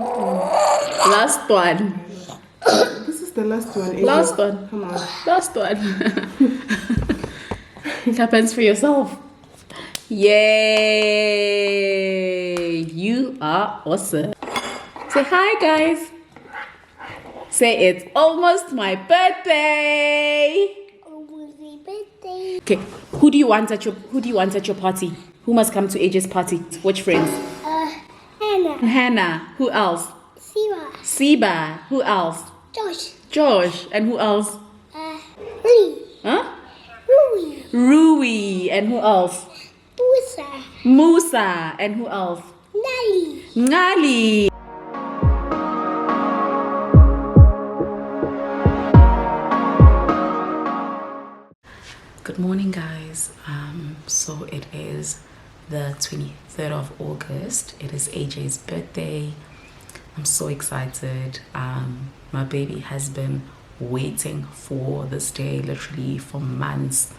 Last one. This is the last one. Last one. Come on. Last one. Clap hands for yourself. Yay! You are awesome. Say hi, guys. Say it's almost my birthday. Almost my birthday. Okay, who do you want at your party? Who must come to AJ's party? Which friends? Hannah. Hannah. Who else? Siba. Who else? Josh. And who else? Rui. Huh? Rui. Rui. And who else? Musa. And who else? Ngali. Good morning, guys. So it is the 23rd of August. It is AJ's birthday. I'm so excited. My baby has been waiting for this day literally for months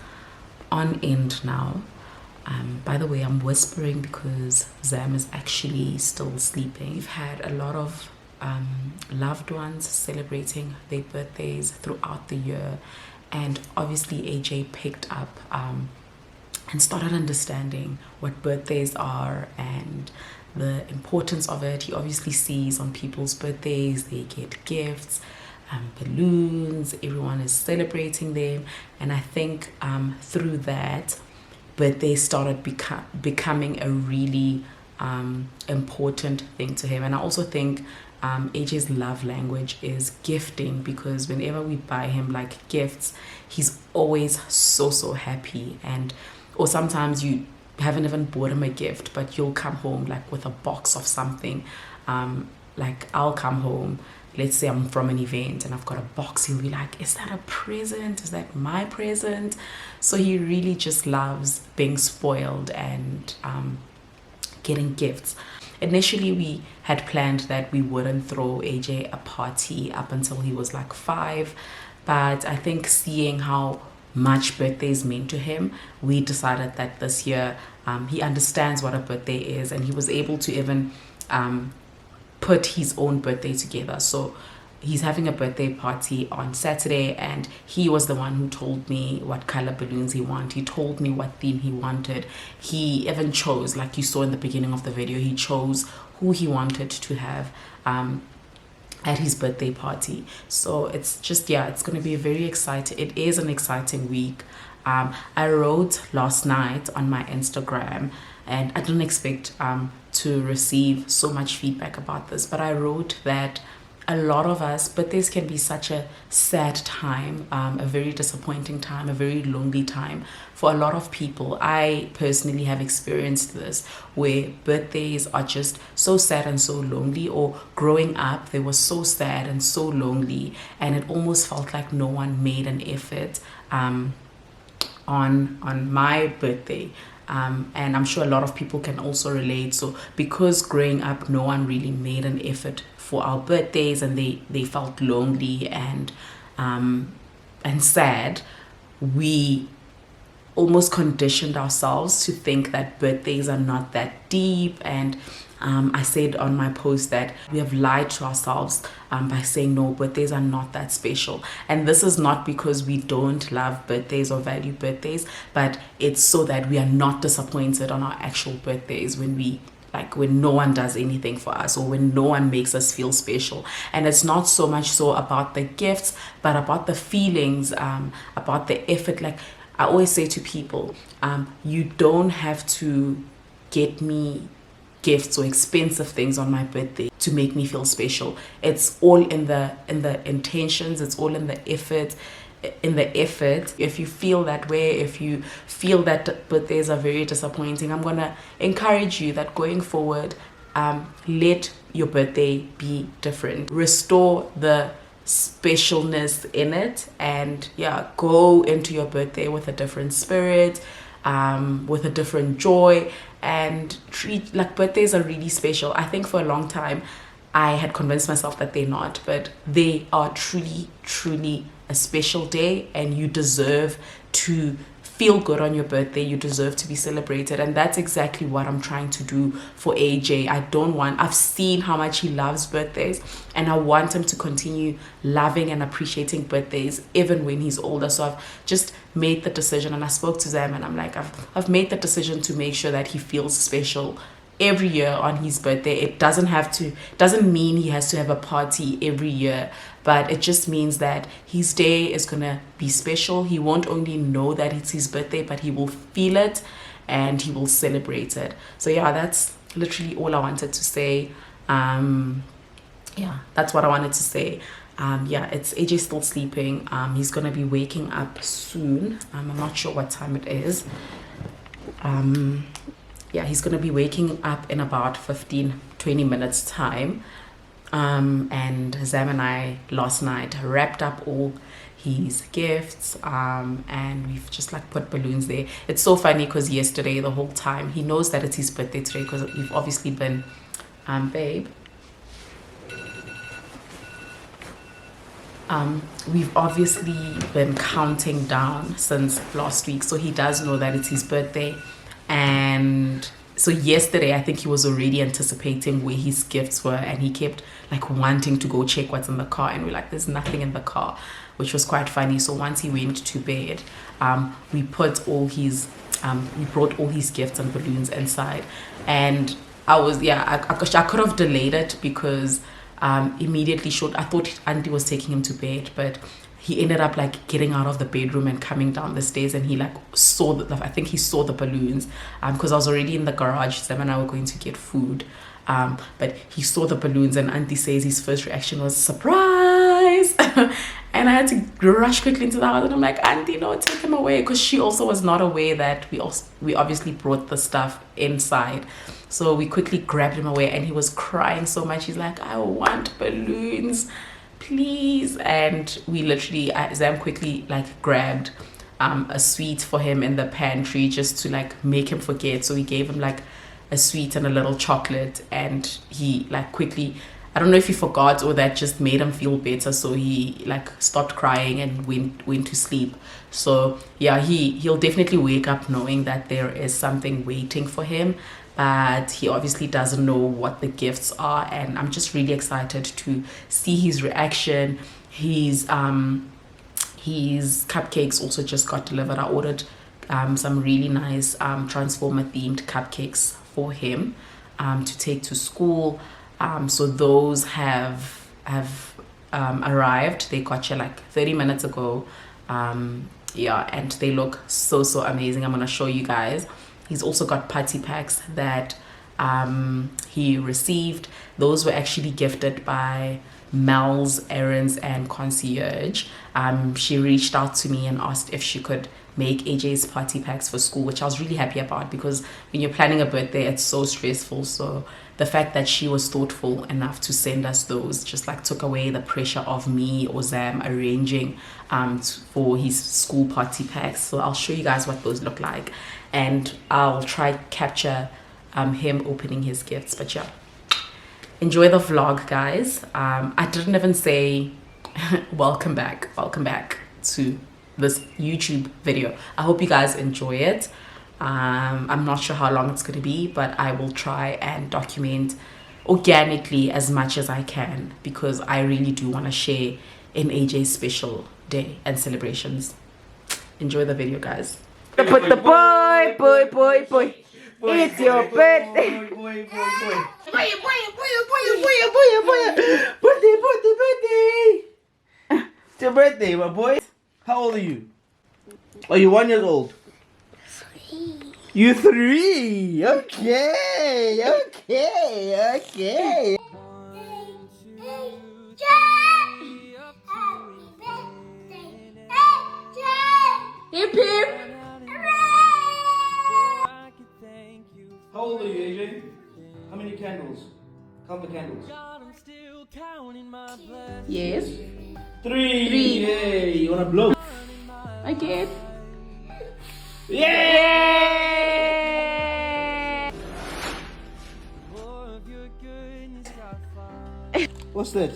on end now. By the way, I'm whispering because Zam is actually still sleeping. We've had a lot of loved ones celebrating their birthdays throughout the year, and obviously AJ picked up and started understanding what birthdays are and the importance of it. He obviously sees on people's birthdays they get gifts, balloons, everyone is celebrating them, and I think through that birthdays started becoming a really important thing to him. And I also think AJ's love language is gifting, because whenever we buy him like gifts, he's always so happy. And or sometimes you haven't even bought him a gift, but you'll come home like with a box of something. Like I'll come home, let's say I'm from an event and I've got a box, he'll be like, is that a present? Is that my present? So he really just loves being spoiled and getting gifts. Initially we had planned that we wouldn't throw AJ a party up until he was like 5, but I think seeing how much birthdays mean to him, we decided that this year he understands what a birthday is, and he was able to even put his own birthday together. So he's having a birthday party on Saturday, and he was the one who told me what color balloons he wanted. He told me what theme he wanted. He even chose, like you saw in the beginning of the video, he chose who he wanted to have at his birthday party. So it's just, yeah, it's going to be a very exciting, it is an exciting week. I wrote last night on my Instagram, and I didn't expect to receive so much feedback about this, but I wrote that a lot of us, birthdays can be such a sad time, a very disappointing time, a very lonely time for a lot of people. I personally have experienced this, where birthdays are just so sad and so lonely, or growing up they were so sad and so lonely, and it almost felt like no one made an effort on my birthday. And I'm sure a lot of people can also relate. So because growing up no one really made an effort for our birthdays, and they felt lonely and sad, we almost conditioned ourselves to think that birthdays are not that deep. And I said on my post that we have lied to ourselves by saying no, birthdays are not that special. And this is not because we don't love birthdays or value birthdays, but it's so that we are not disappointed on our actual birthdays when no one does anything for us, or when no one makes us feel special. And it's not so much so about the gifts, but about the feelings, about the effort. Like I always say to people, you don't have to get me gifts or expensive things on my birthday to make me feel special. It's all in the intentions, it's all in the effort. If you feel that way, if you feel that birthdays are very disappointing, I'm gonna encourage you that going forward, let your birthday be different. Restore the specialness in it, and yeah, go into your birthday with a different spirit, with a different joy, and treat like birthdays are really special. I think for a long time I had convinced myself that they're not, but they are truly a special day, and you deserve to feel good on your birthday. You deserve to be celebrated, and that's exactly what I'm trying to do for AJ. I've seen how much he loves birthdays, and I want him to continue loving and appreciating birthdays even when he's older. So I've just made the decision, and I spoke to them, and I'm like, I've made the decision to make sure that he feels special every year on his birthday. It doesn't mean he has to have a party every year, but it just means that his day is gonna be special. He won't only know that it's his birthday, but he will feel it and he will celebrate it. So yeah, that's literally all I wanted to say. Yeah, that's what I wanted to say. Yeah, it's AJ still sleeping. He's gonna be waking up soon. I'm not sure what time it is. Yeah, he's gonna be waking up in about 15-20 minutes time. And Zam and I last night wrapped up all his gifts, and we've just like put balloons there. It's so funny because yesterday, the whole time, he knows that it's his birthday today because we've obviously been babe, we've obviously been counting down since last week, so he does know that it's his birthday. And so yesterday, I think he was already anticipating where his gifts were, and he kept like wanting to go check what's in the car, and we're like, there's nothing in the car, which was quite funny. So once he went to bed, we brought all his gifts and balloons inside, and I could have delayed it because immediately I thought Auntie was taking him to bed, but he ended up like getting out of the bedroom and coming down the stairs, and he like I think he saw the balloons because I was already in the garage. Sam and I were going to get food, but he saw the balloons, and Auntie says his first reaction was surprise. And I had to rush quickly into the house, and I'm like, Auntie, no, take him away, because she also was not aware that we obviously brought the stuff inside. So we quickly grabbed him away, and he was crying so much. He's like, I want balloons, please. And we literally, Zam quickly like grabbed a sweet for him in the pantry just to like make him forget. So we gave him like a sweet and a little chocolate, and he like quickly, I don't know if he forgot or that just made him feel better, so he like stopped crying and went to sleep. So yeah, he'll definitely wake up knowing that there is something waiting for him, but he obviously doesn't know what the gifts are, and I'm just really excited to see his reaction. His cupcakes also just got delivered. I ordered some really nice Transformer themed cupcakes for him to take to school. So those have arrived. They got here like 30 minutes ago. Yeah, and they look so amazing. I'm gonna show you guys. He's also got party packs that he received. Those were actually gifted by Mel's Errands and Concierge. She reached out to me and asked if she could make AJ's party packs for school, which I was really happy about, because when you're planning a birthday, it's so stressful. So the fact that she was thoughtful enough to send us those just like took away the pressure of me or Zam arranging for his school party packs. So I'll show you guys what those look like, and I'll try capture him opening his gifts. But yeah, enjoy the vlog, guys. I didn't even say welcome back to this YouTube video. I hope you guys enjoy it. I'm not sure how long it's going to be, but I will try and document organically as much as I can, because I really do want to share in AJ's special day and celebrations. Enjoy the video, guys. Put the boy. It's your birthday. Boy. Birthday. It's your birthday, my boy. How old are you? Are you 1 year old? 3. You 3. Okay. Hip hip. How old are you, AJ? How many candles? Count the candles. Yes. 3. 3. Yay. You wanna blow? Again. Yay! What's that?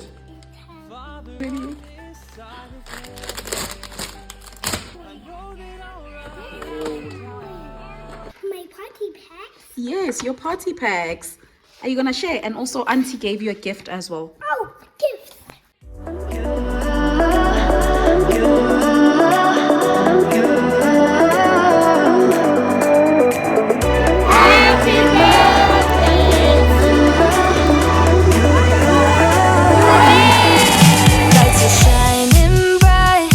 My party packs? Yes, your party packs. Are you gonna share? And also, Auntie gave you a gift as well. Oh, gifts. Lights are shining bright.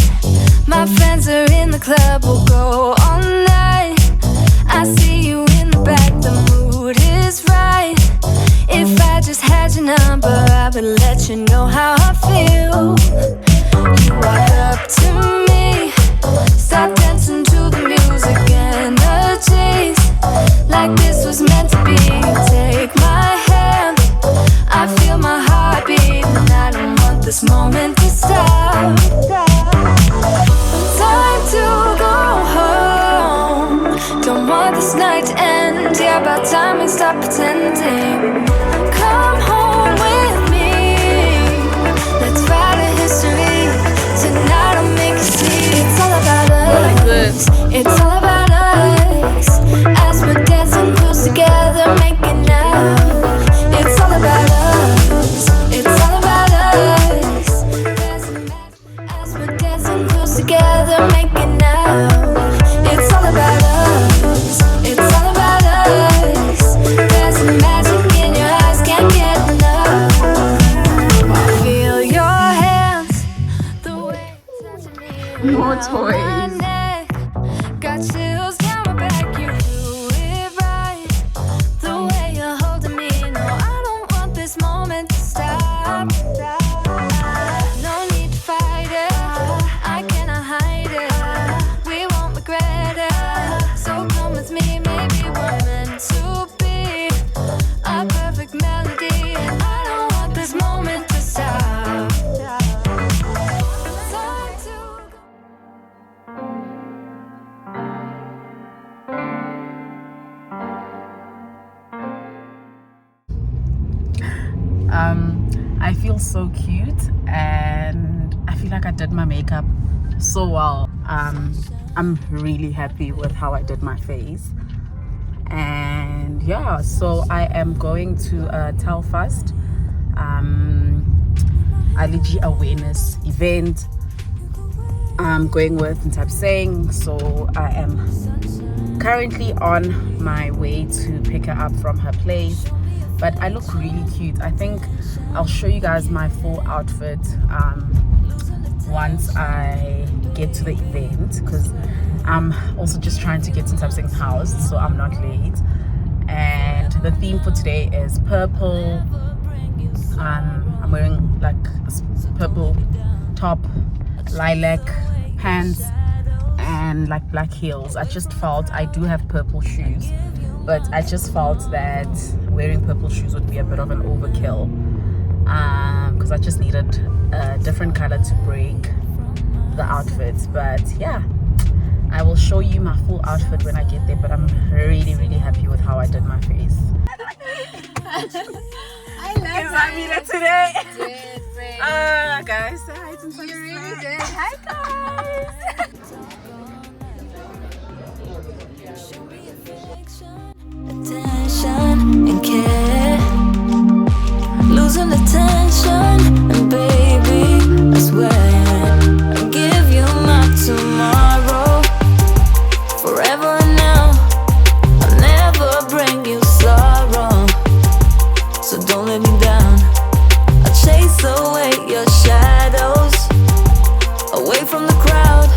My friends are in the club, we'll go all night. I see you in the back, the mood is right. If I just had your number, I would let you know how I feel. You walk up to me, start dancing to the music, energies like this was meant to be. Take my hand, I feel my heart beat, and I don't want this moment to stop. Time to go home, don't want this night to end. Yeah, about time we stop pretending. Come home with me, let's write a history. Tonight I'll make you see. It's all about us, it's all about us. As we're dancing close together, making out. It's all about us, it's all about us. As we're dancing close together, making out. It's all about us, it's all about us. There's a magic in your eyes, can't get enough. Feel your hands, the way it's touching me. More around my toys. neck. Got chills down my back, you do it right. The way you're holding me, no, I don't want this moment to stop. No need to fight it, I cannot hide it. We won't regret it, so come with me, maybe we're meant to be. A perfect melody, and I don't want this moment to stop. Time to I feel so cute, and I feel like I did my makeup so well. I'm really happy with how I did my face. And yeah, so I am going to a Telfast allergy awareness event. I'm going with Ntabseng, so I am currently on my way to pick her up from her place. But I look really cute. I think I'll show you guys my full outfit once I get to the event, because I'm also just trying to get to Ntabseng's house so I'm not late. And the theme for today is purple. I'm wearing like a purple top, lilac pants, and like black heels. I just felt, I do have purple shoes, but I just felt that wearing purple shoes would be a bit of an overkill, because I just needed a different color to break the outfit. But yeah, I will show you my full outfit when I get there, but I'm really happy with how I did my face. I love Amina today. it. Guys, say hi to You really did. Hi guys. attention and care, losing the tension, and baby, I swear I'll give you my tomorrow, forever and now. I'll never bring you sorrow, so don't let me down. I'll chase away your shadows, away from the crowd.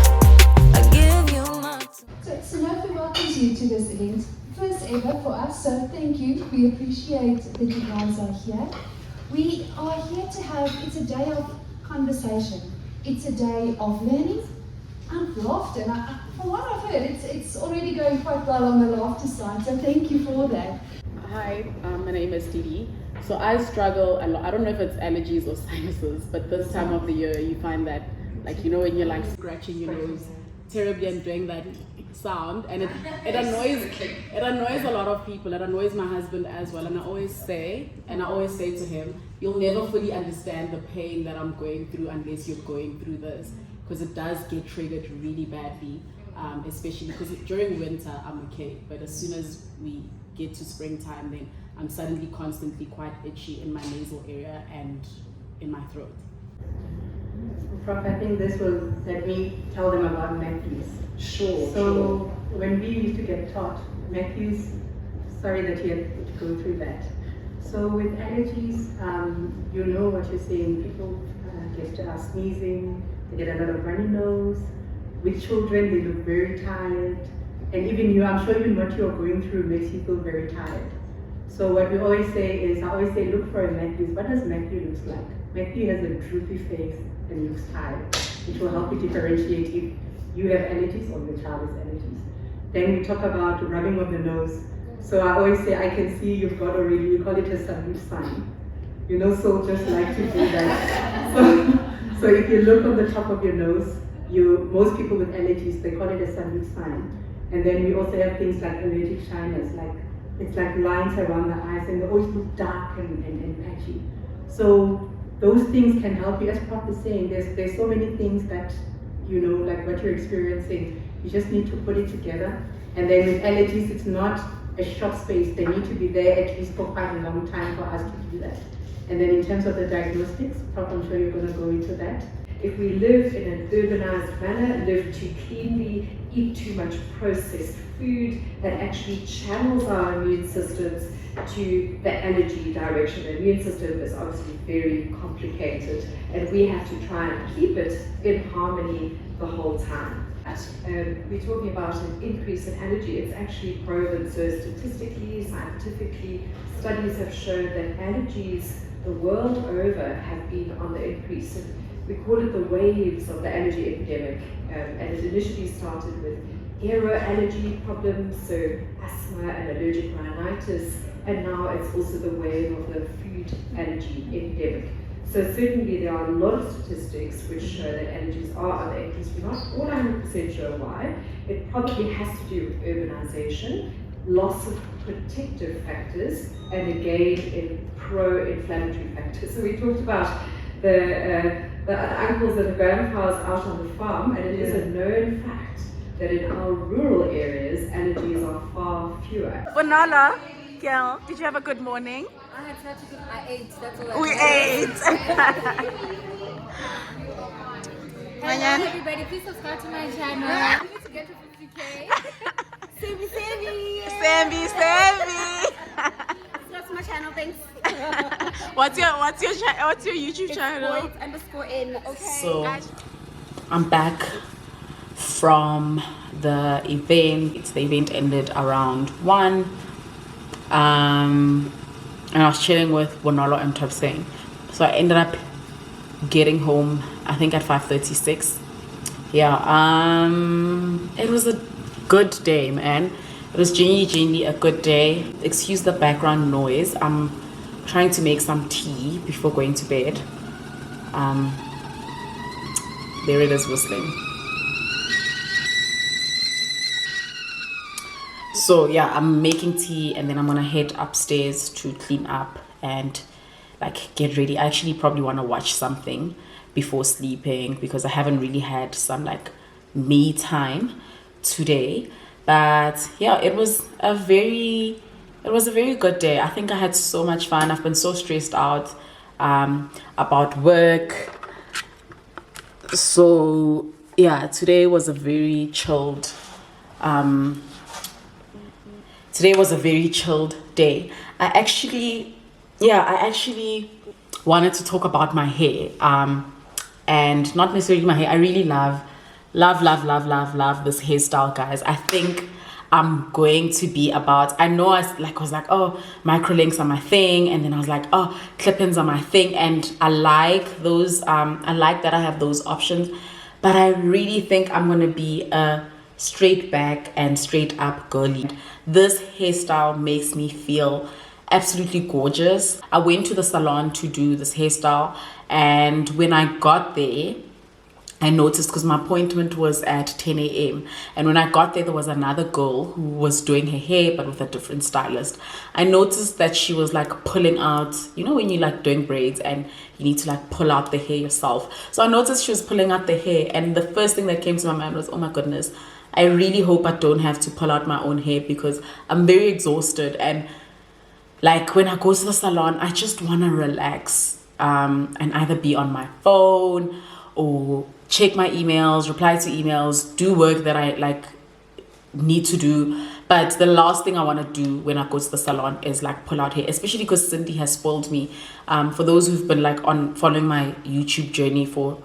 I'll give you my So Sanofi welcomes you to this event, first ever for us, so thank you. We appreciate that you guys are here. We are here to have, it's a day of conversation. It's a day of learning and laughter. And from what I've heard, it's already going quite well on the laughter side, so thank you for that. Hi, my name is Didi. So I struggle a lot. I don't know if it's allergies or sinuses, but this time of the year you find that, like, you know, when you're like scratching your nose terribly and doing that sound, and it annoys a lot of people. It annoys my husband as well, and I always say to him, you'll never fully understand the pain that I'm going through unless you're going through this, because it does get triggered really badly, especially because during winter I'm okay, but as soon as we get to springtime, then I'm suddenly constantly quite itchy in my nasal area and in my throat. Prof, I think this will let me tell them about Matthews. Sure. So when we used to get taught, Matthews, sorry that you had to go through that. So with allergies, you know what you're saying. People get sneezing, they get a lot of runny nose. With children, they look very tired. And even you, I'm sure even what you're going through makes you feel very tired. So what we always say is, I always say, look for a Matthews. What does Matthew look like? Matthew has a droopy face and looks tired, which will help you differentiate if you have allergies or your child has allergies. Then we talk about rubbing of the nose. So I always say, I can see you've got already, we call it a salute sign. You know, soldiers like to do that. So if you look on the top of your nose, most people with allergies, they call it a salute sign. And then we also have things like allergic shyness, it's like lines around the eyes, and they always look dark and patchy. So those things can help you. As Prof is saying, there's so many things that, you know, like what you're experiencing, you just need to put it together. And then with allergies, it's not a short space. They need to be there at least for quite a long time for us to do that. And then in terms of the diagnostics, Prof, I'm sure you're going to go into that. If we live in an urbanized manner, live too cleanly, eat too much processed food, that actually channels our immune systems to the allergy direction. The immune system is obviously very complicated, and we have to try and keep it in harmony the whole time. We're talking about an increase in allergy. It's actually proven, so statistically, scientifically, studies have shown that allergies the world over have been on the increase. And we call it the waves of the allergy epidemic, and it initially started with aero allergy problems, so asthma and allergic rhinitis, and now it's also the wave of the food allergy epidemic. So certainly there are a lot of statistics which show that allergies are on the increase. We're not all 100% sure why. It probably has to do with urbanization, loss of protective factors, and again in pro-inflammatory factors. So we talked about the uncles and the grandpas out on the farm, and it is a known fact that in our rural areas, allergies are far fewer. Bonala, girl, did you have a good morning? I had such a good, I ate, that's all I We did. ate. Hello everybody, please subscribe to my channel. We need to get to 50k. Sammy. Subscribe to my channel, thanks. What's your YouTube channel? _in, okay? So I'm back from the event. The event ended around 1. And I was chilling with Bonolo and Topsing. So I ended up getting home, I think at 5:36. Yeah, it was a good day, man. It was genuinely a good day. Excuse the background noise. I'm trying to make some tea before going to bed. There it is whistling. So yeah, I'm making tea and then I'm gonna head upstairs to clean up and like get ready. I actually probably want to watch something before sleeping because I haven't really had some like me time today. But yeah, it was a very good day. I think I had so much fun. I've been so stressed out about work. So yeah, today was a very chilled day. I actually wanted to talk about my hair, and not necessarily my hair. I really love this hairstyle, guys. I think I'm going to be about, I was like, oh, micro links are my thing, and then I was like, oh, clip-ins are my thing, and I like those. I like that I have those options, but I really think I'm gonna be a straight back and straight up girly. This hairstyle makes me feel absolutely gorgeous. I went to the salon to do this hairstyle, and when I got there, I noticed, because my appointment was at 10 a.m. and when I got there was another girl who was doing her hair but with a different stylist. I noticed that she was like pulling out, you know when you like doing braids and you need to like pull out the hair yourself. So I noticed she was pulling out the hair, and the first thing that came to my mind was, oh my goodness, I really hope I don't have to pull out my own hair, because I'm very exhausted, and like when I go to the salon I just want to relax and either be on my phone or check my emails, reply to emails, do work that I like need to do. But the last thing I want to do when I go to the salon is like pull out hair, especially because Cindy has spoiled me. For those who've been like on following my YouTube journey for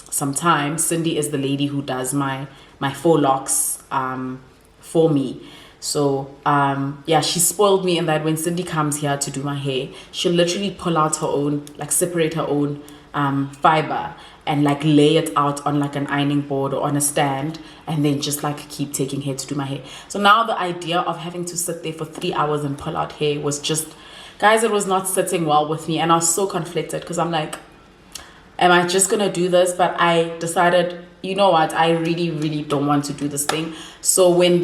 some time, Cindy is the lady who does my faux locks for me. So yeah, she spoiled me in that when Cindy comes here to do my hair, she'll literally pull out her own, like separate her own fiber and like lay it out on like an ironing board or on a stand, and then just like keep taking hair to do my hair. So now the idea of having to sit there for 3 hours and pull out hair was just, guys, it was not sitting well with me, and I was so conflicted because I'm like, am I just gonna do this? But I decided, you know what, I really don't want to do this thing. So when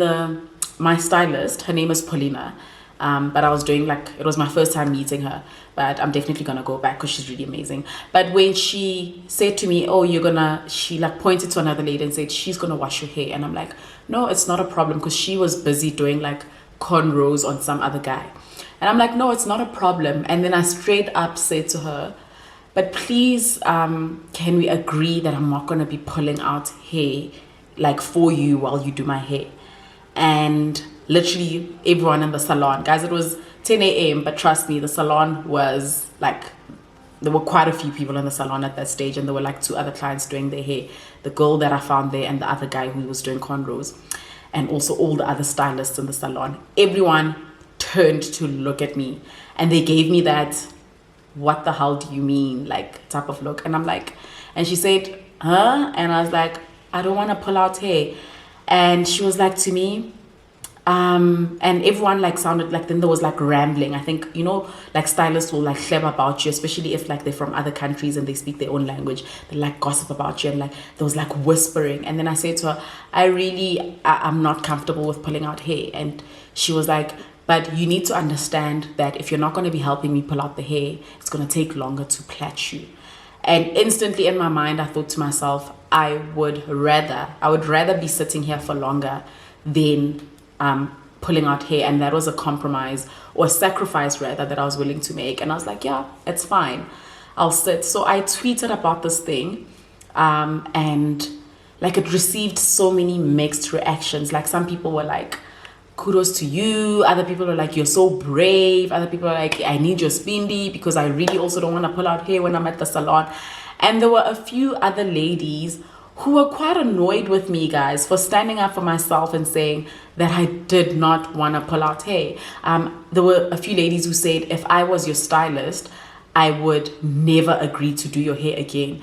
my stylist, her name is Paulina, but I was doing like, it was my first time meeting her, but I'm definitely gonna go back because she's really amazing. But when she said to me, oh, she like pointed to another lady and said she's gonna wash your hair, and I'm like, no, it's not a problem, because she was busy doing like cornrows on some other guy, and I'm like, no, it's not a problem. And then I straight up said to her, but please, can we agree that I'm not gonna be pulling out hair like for you while you do my hair? And literally everyone in the salon, guys, it was 10 a.m. but trust me, the salon was like, there were quite a few people in the salon at that stage, and there were like 2 other clients doing their hair, the girl that I found there and the other guy who was doing cornrows, and also all the other stylists in the salon. Everyone turned to look at me, and they gave me that, what the hell do you mean, like type of look. And I'm like, and she said, huh? And I was like, I don't want to pull out hair. And she was like to me, and everyone like sounded like, then there was like rambling. I think, you know, like stylists will like flab about you, especially if like they're from other countries and they speak their own language. They like gossip about you, and like there was like whispering. And then I said to her, I'm not comfortable with pulling out hair. And she was like, but you need to understand that if you're not going to be helping me pull out the hair, it's going to take longer to plait you. And instantly in my mind, I thought to myself, I would rather be sitting here for longer than pulling out hair. And that was a compromise, or a sacrifice rather, that I was willing to make. And I was like, yeah, it's fine, I'll sit. So I tweeted about this thing, and like it received so many mixed reactions. Like some people were like, kudos to you. Other people are like, you're so brave. Other people are like, I need your spindy because I really also don't want to pull out hair when I'm at the salon. And there were a few other ladies who were quite annoyed with me, guys, for standing up for myself and saying that I did not want to pull out hair. There were a few ladies who said, if I was your stylist, I would never agree to do your hair again.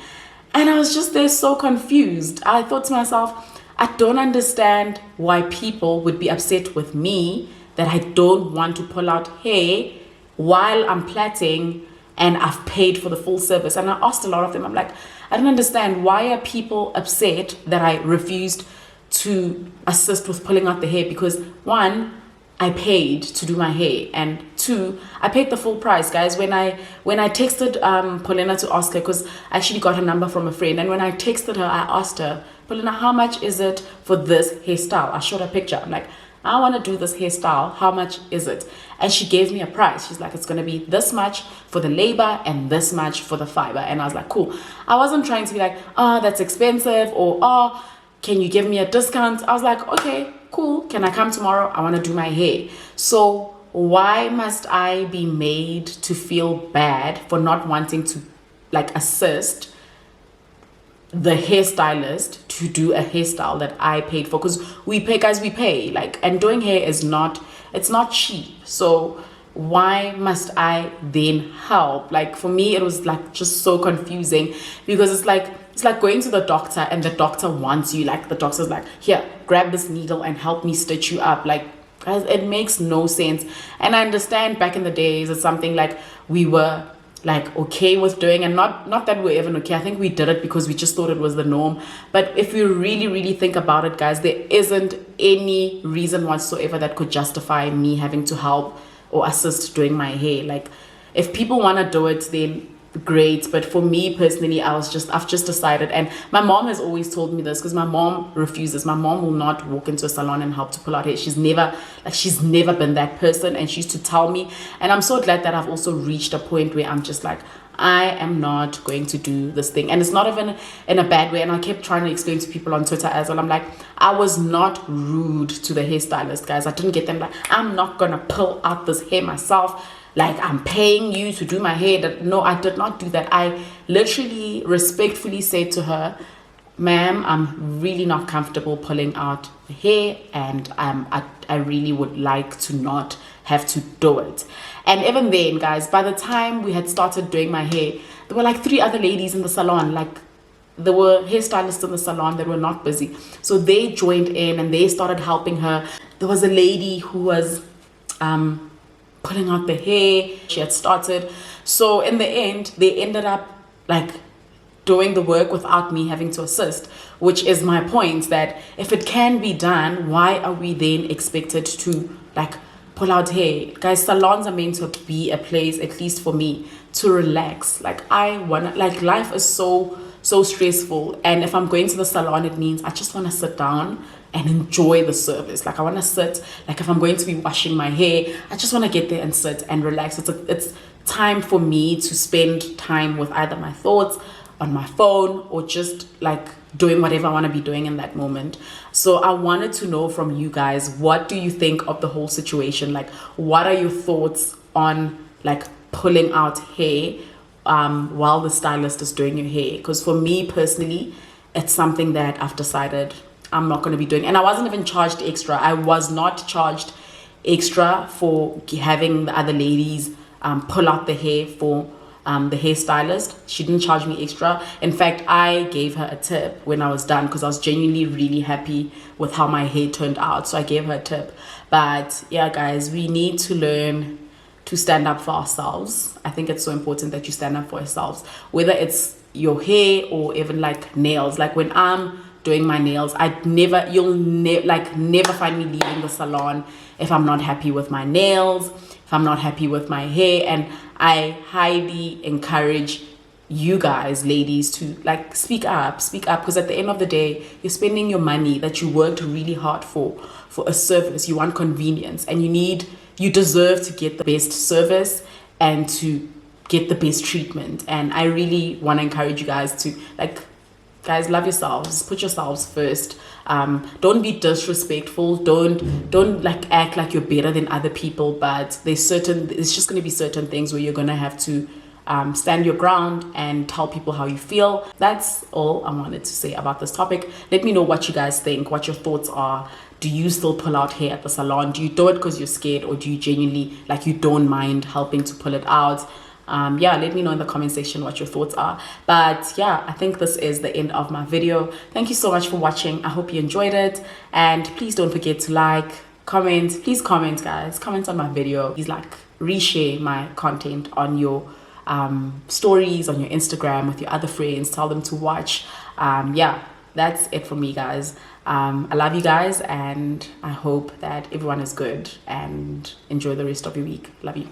And I was just there so confused. I thought to myself, I don't understand why people would be upset with me that I don't want to pull out hair while I'm plaiting and I've paid for the full service. And I asked a lot of them, I'm like, I don't understand, why are people upset that I refused to assist with pulling out the hair? Because 1, I paid to do my hair, and 2, I paid the full price, guys. When I texted Paulina to ask her, because I actually got her number from a friend, and when I texted her, I asked her, Paulina, how much is it for this hairstyle? I showed her a picture. I'm like, I want to do this hairstyle. How much is it? And she gave me a price. She's like, it's going to be this much for the labor and this much for the fiber. And I was like, cool. I wasn't trying to be like, oh, that's expensive, or oh, can you give me a discount? I was like, okay, cool. Can I come tomorrow? I want to do my hair. So why must I be made to feel bad for not wanting to like assist the hairstylist to do a hairstyle that I paid for? Because we pay, guys, we pay. Like, and doing hair is not, it's not cheap. So why must I then help? Like, for me, it was like just so confusing, because it's like going to the doctor and the doctor wants you, like the doctor's like, here, grab this needle and help me stitch you up. Like, guys, it makes no sense. And I understand back in the days, it's something like we were like okay with doing, and not that we're even okay. I think we did it because we just thought it was the norm. But if you really think about it, guys, there isn't any reason whatsoever that could justify me having to help or assist doing my hair. Like, if people want to do it, then great. But for me personally, I've just decided, and my mom has always told me this, because my mom refuses. My mom will not walk into a salon and help to pull out hair. She's never been that person, and she used to tell me. And I'm so glad that I've also reached a point where I'm just like, I am not going to do this thing. And it's not even in a bad way. And I kept trying to explain to people on Twitter as well. I'm like, I was not rude to the hairstylist, guys. I didn't get them like, I'm not gonna pull out this hair myself, like I'm paying you to do my hair. No, I did not do that. I literally respectfully said to her, ma'am, I'm really not comfortable pulling out the hair, and I really would like to not have to do it. And even then, guys, by the time we had started doing my hair, there were like 3 other ladies in the salon. Like, there were hairstylists in the salon that were not busy, so they joined in and they started helping her. There was a lady who was pulling out the hair. She had started. So in the end, they ended up like doing the work without me having to assist, which is my point, that if it can be done, why are we then expected to like pull out hair? Guys, salons are meant to be a place, at least for me, to relax. Like, life is so stressful, and if I'm going to the salon, it means I just want to sit down and enjoy the service. Like, I want to sit, like if I'm going to be washing my hair, I just want to get there and sit and relax. It's time for me to spend time with either my thoughts on my phone or just like doing whatever I want to be doing in that moment. So I wanted to know from you guys, what do you think of the whole situation? Like, what are your thoughts on like pulling out hair while the stylist is doing your hair? Because for me personally, it's something that I've decided I'm not going to be doing. And I wasn't even charged extra. I was not charged extra for having the other ladies pull out the hair for the hairstylist. She didn't charge me extra. In fact, I gave her a tip when I was done, because I was genuinely really happy with how my hair turned out. So I gave her a tip. But yeah, guys, we need to learn to stand up for ourselves. I think it's so important that you stand up for yourselves, whether it's your hair or even like nails. Like, when I'm doing my nails, you'll never find me leaving the salon if I'm not happy with my nails, if I'm not happy with my hair. And I highly encourage you guys, ladies, to like speak up, because at the end of the day, you're spending your money that you worked really hard for a service. You want convenience, and you deserve to get the best service and to get the best treatment. And I really want to encourage you guys to guys, love yourselves, put yourselves first. Don't be disrespectful. Don't like act like you're better than other people. But it's just going to be certain things where you're going to have to stand your ground and tell people how you feel. That's all I wanted to say about this topic. Let me know what you guys think, what your thoughts are. Do you still pull out hair at the salon? Do you do it because you're scared, or do you genuinely, like, you don't mind helping to pull it out? Yeah, let me know in the comment section what your thoughts are. But yeah, I think this is the end of my video. Thank you so much for watching. I hope you enjoyed it, and please don't forget to like, comment. Please comment, guys. Comment on my video. Please like, reshare my content on your stories, on your Instagram, with your other friends. Tell them to watch. Yeah, that's it for me, guys. I love you guys, and I hope that everyone is good, and enjoy the rest of your week. Love you.